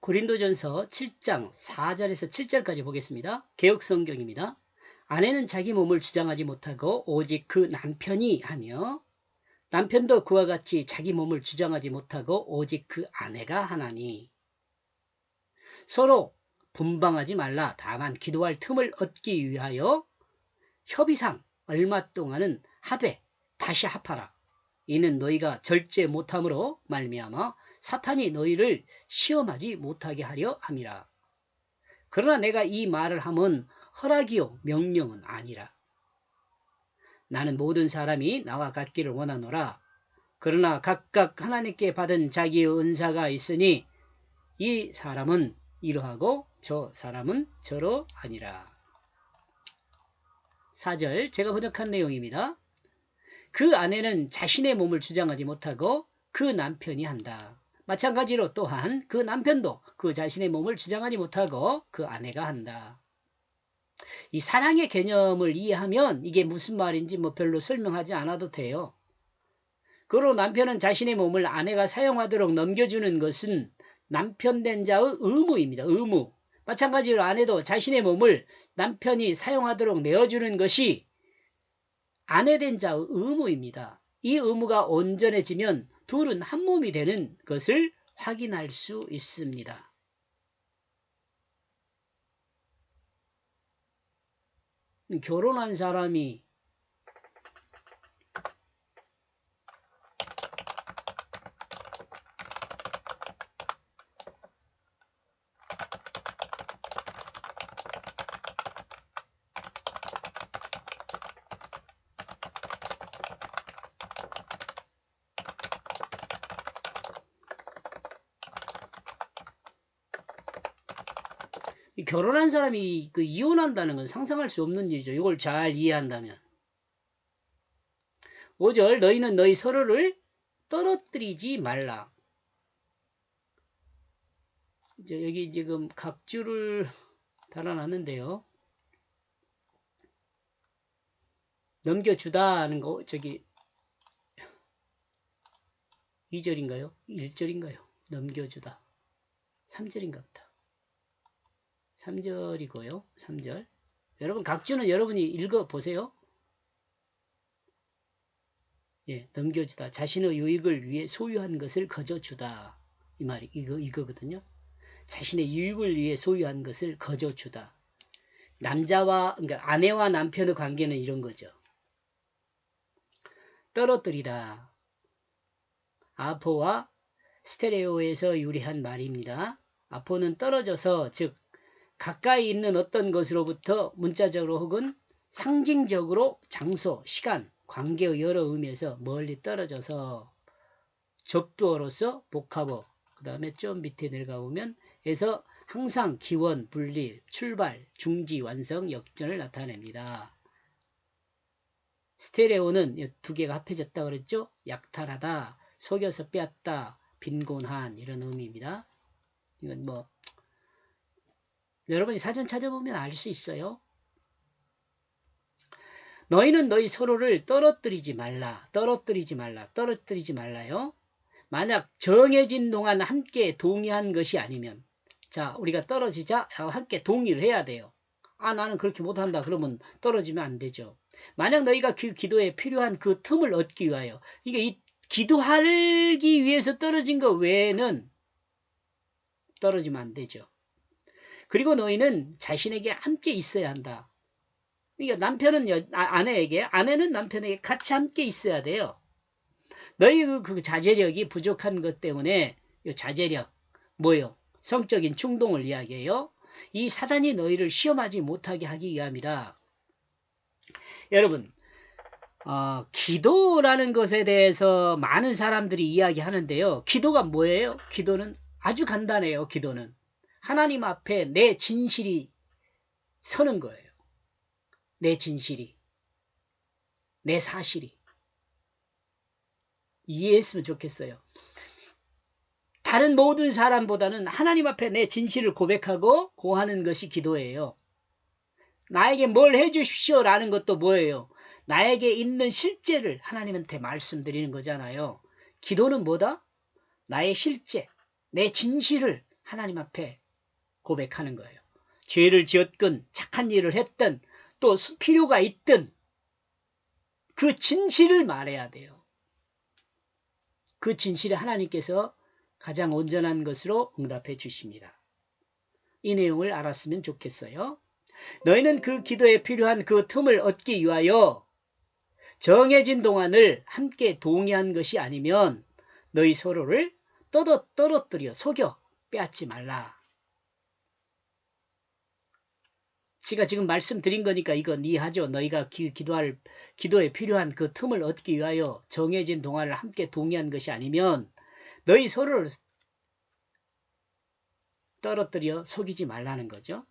고린도전서 7장 4절에서 7절까지 보겠습니다. 개역성경입니다. 아내는 자기 몸을 주장하지 못하고 오직 그 남편이 하며 남편도 그와 같이 자기 몸을 주장하지 못하고 오직 그 아내가 하나니 서로 분방하지 말라. 다만 기도할 틈을 얻기 위하여 협의상 얼마 동안은 하되 다시 합하라. 이는 너희가 절제 못함으로 말미암아 사탄이 너희를 시험하지 못하게 하려 함이라. 그러나 내가 이 말을 함은 허락이요 명령은 아니라. 나는 모든 사람이 나와 같기를 원하노라. 그러나 각각 하나님께 받은 자기의 은사가 있으니 이 사람은 이러하고 저 사람은 저러 하니라. 4절 제가 번역한 내용입니다. 그 아내는 자신의 몸을 주장하지 못하고 그 남편이 한다. 마찬가지로 또한 그 남편도 그 자신의 몸을 주장하지 못하고 그 아내가 한다. 이 사랑의 개념을 이해하면 이게 무슨 말인지 별로 설명하지 않아도 돼요. 그리고 남편은 자신의 몸을 아내가 사용하도록 넘겨주는 것은 남편 된 자의 의무입니다. 의무. 마찬가지로 아내도 자신의 몸을 남편이 사용하도록 내어주는 것이 아내 된 자의 의무입니다. 이 의무가 온전해지면 둘은 한 몸이 되는 것을 확인할 수 있습니다. 결혼한 사람이 결혼한 사람이 이혼한다는 건 상상할 수 없는 일이죠. 이걸 잘 이해한다면. 5절 너희는 너희 서로를 떨어뜨리지 말라. 여기 지금 각주를 달아놨는데요. 넘겨주다 하는 거 저기 2절인가요? 1절인가요? 넘겨주다. 3절인가 보다. 3절이고요. 3절. 여러분 각주는 여러분이 읽어보세요. 예, 넘겨주다. 자신의 유익을 위해 소유한 것을 거저주다. 이 말이 이거거든요. 자신의 유익을 위해 소유한 것을 거저주다. 그러니까 아내와 남편의 관계는 이런 거죠. 떨어뜨리다. 아포와 스테레오에서 유래한 말입니다. 아포는 떨어져서 즉 가까이 있는 어떤 것으로부터 문자적으로 혹은 상징적으로 장소, 시간, 관계의 여러 의미에서 멀리 떨어져서 접두어로서 복합어, 그 다음에 좀 밑에 내려가보면 에서 항상 기원, 분리, 출발, 중지, 완성, 역전을 나타냅니다. 스테레오는 두 개가 합해졌다 그랬죠? 약탈하다, 속여서 빼앗다, 빈곤한 이런 의미입니다. 이건 여러분이 사전 찾아보면 알 수 있어요. 너희는 너희 서로를 떨어뜨리지 말라. 떨어뜨리지 말라요. 만약 정해진 동안 함께 동의한 것이 아니면 자 우리가 떨어지자 함께 동의를 해야 돼요. 나는 그렇게 못한다. 그러면 떨어지면 안 되죠. 만약 너희가 그 기도에 필요한 그 틈을 얻기 위하여 이게 이 기도하기 위해서 떨어진 것 외에는 떨어지면 안 되죠. 그리고 너희는 자신에게 함께 있어야 한다. 그러니까 남편은 아내에게, 아내는 남편에게 같이 함께 있어야 돼요. 너희 그 자제력이 부족한 것 때문에 이 자제력, 뭐요? 성적인 충동을 이야기해요. 이 사단이 너희를 시험하지 못하게 하기 위함이다. 여러분, 기도라는 것에 대해서 많은 사람들이 이야기하는데요. 기도가 뭐예요? 기도는 아주 간단해요. 기도는 하나님 앞에 내 진실이 서는 거예요. 내 진실이, 내 사실이. 이해했으면 좋겠어요. 다른 모든 사람보다는 하나님 앞에 내 진실을 고백하고 고하는 것이 기도예요. 나에게 뭘 해주십시오 라는 것도 뭐예요? 나에게 있는 실제를 하나님한테 말씀드리는 거잖아요. 기도는 뭐다? 나의 실제, 내 진실을 하나님 앞에 고백하는 거예요. 죄를 지었건 착한 일을 했든 또 필요가 있든 그 진실을 말해야 돼요. 그 진실에 하나님께서 가장 온전한 것으로 응답해 주십니다. 이 내용을 알았으면 좋겠어요. 너희는 그 기도에 필요한 그 틈을 얻기 위하여 정해진 동안을 함께 동의한 것이 아니면 너희 서로를 떨어뜨려 속여 빼앗지 말라. 제가 지금 말씀드린 거니까 이건 이해하죠. 너희가 기도에 필요한 그 틈을 얻기 위하여 정해진 동안을 함께 동의한 것이 아니면 너희 서로를 떨어뜨려 속이지 말라는 거죠.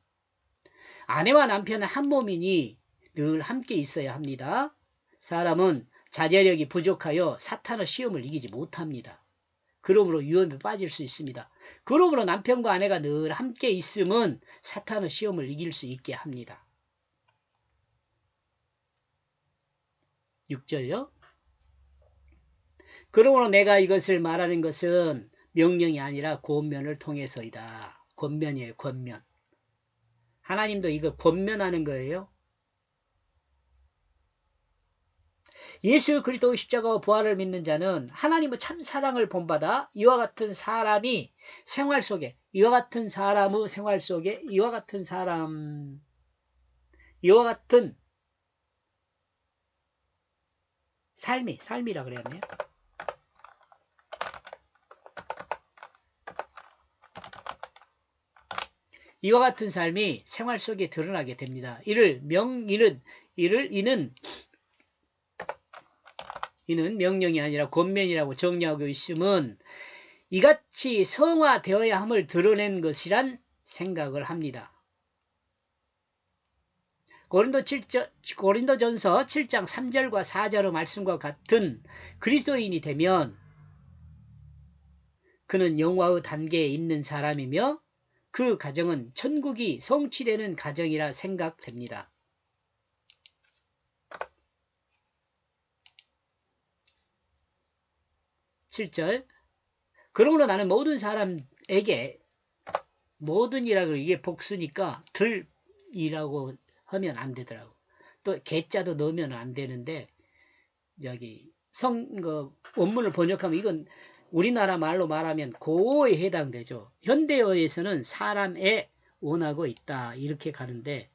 아내와 남편은 한 몸이니 늘 함께 있어야 합니다. 사람은 자제력이 부족하여 사탄의 시험을 이기지 못합니다. 그러므로 위험에 빠질 수 있습니다. 그러므로 남편과 아내가 늘 함께 있음은 사탄의 시험을 이길 수 있게 합니다. 6절요. 그러므로 내가 이것을 말하는 것은 명령이 아니라 권면을 통해서이다. 권면이에요. 권면. 하나님도 이걸 권면하는 거예요. 예수 그리스도의 십자가와 부활을 믿는 자는 하나님의 참 사랑을 본받아 이와 같은 사람의 생활 속에 이와 같은 삶이라 그래야 하나요? 이와 같은 삶이 생활 속에 드러나게 됩니다. 이는 명령이 아니라 권면이라고 정리하고 있음은 이같이 성화되어야 함을 드러낸 것이란 생각을 합니다. 고린도전서 7장 3절과 4절의 말씀과 같은 그리스도인이 되면 그는 영화의 단계에 있는 사람이며 그 가정은 천국이 성취되는 가정이라 생각됩니다. 7절 그러므로 나는 모든 사람에게 모든이라고 이게 복수니까 들이라고 하면 안 되더라고. 또 개자도 넣으면 안 되는데 저기 원문을 번역하면 이건 우리나라 말로 말하면 고어에 해당되죠. 현대어에서는 사람에 원하고 있다 이렇게 가는데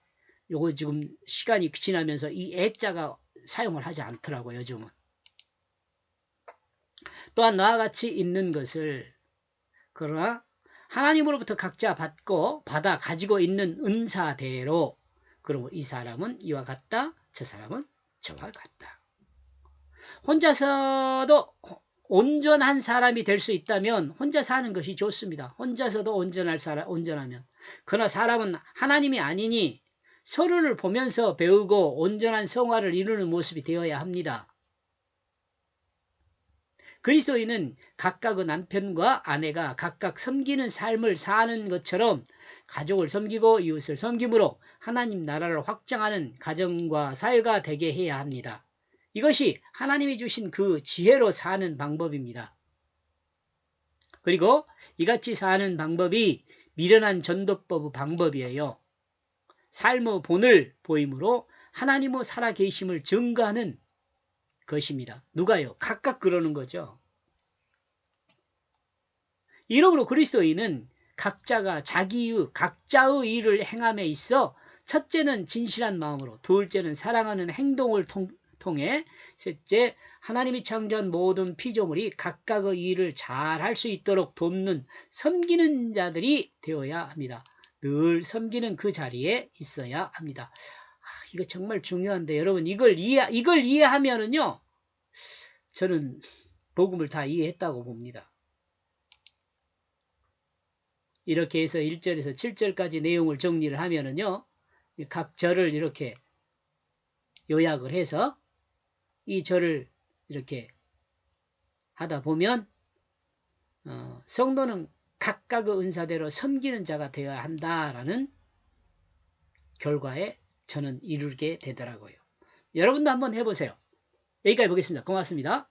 요거 지금 시간이 지나면서 이 애자가 사용을 하지 않더라고요. 요즘은. 또한 나와 같이 있는 것을 그러나 하나님으로부터 각자 받아 가지고 있는 은사대로 그러면 이 사람은 이와 같다. 저 사람은 저와 같다. 혼자서도 온전한 사람이 될 수 있다면 혼자 사는 것이 좋습니다. 혼자서도 온전하면. 그러나 사람은 하나님이 아니니 서로를 보면서 배우고 온전한 성화를 이루는 모습이 되어야 합니다. 그리스도인은 각각의 남편과 아내가 각각 섬기는 삶을 사는 것처럼 가족을 섬기고 이웃을 섬김으로 하나님 나라를 확장하는 가정과 사회가 되게 해야 합니다. 이것이 하나님이 주신 그 지혜로 사는 방법입니다. 그리고 이같이 사는 방법이 미련한 전도법의 방법이에요. 삶의 본을 보임으로 하나님의 살아계심을 증거하는 것입니다. 누가요? 각각 그러는 거죠. 이러므로 그리스도인은 각자의 일을 행함에 있어 첫째는 진실한 마음으로, 둘째는 사랑하는 행동을 통해, 셋째 하나님이 창조한 모든 피조물이 각각의 일을 잘 할 수 있도록 돕는 섬기는 자들이 되어야 합니다. 늘 섬기는 그 자리에 있어야 합니다. 이거 정말 중요한데 여러분 이걸 이해하면은요 저는 복음을 다 이해했다고 봅니다. 이렇게 해서 1절에서 7절까지 내용을 정리를 하면은요 각 절을 이렇게 요약을 해서 이 절을 이렇게 하다 보면 성도는 각각의 은사대로 섬기는 자가 되어야 한다라는 결과에 저는 이르게 되더라고요. 여러분도 한번 해보세요. 여기까지 보겠습니다. 고맙습니다.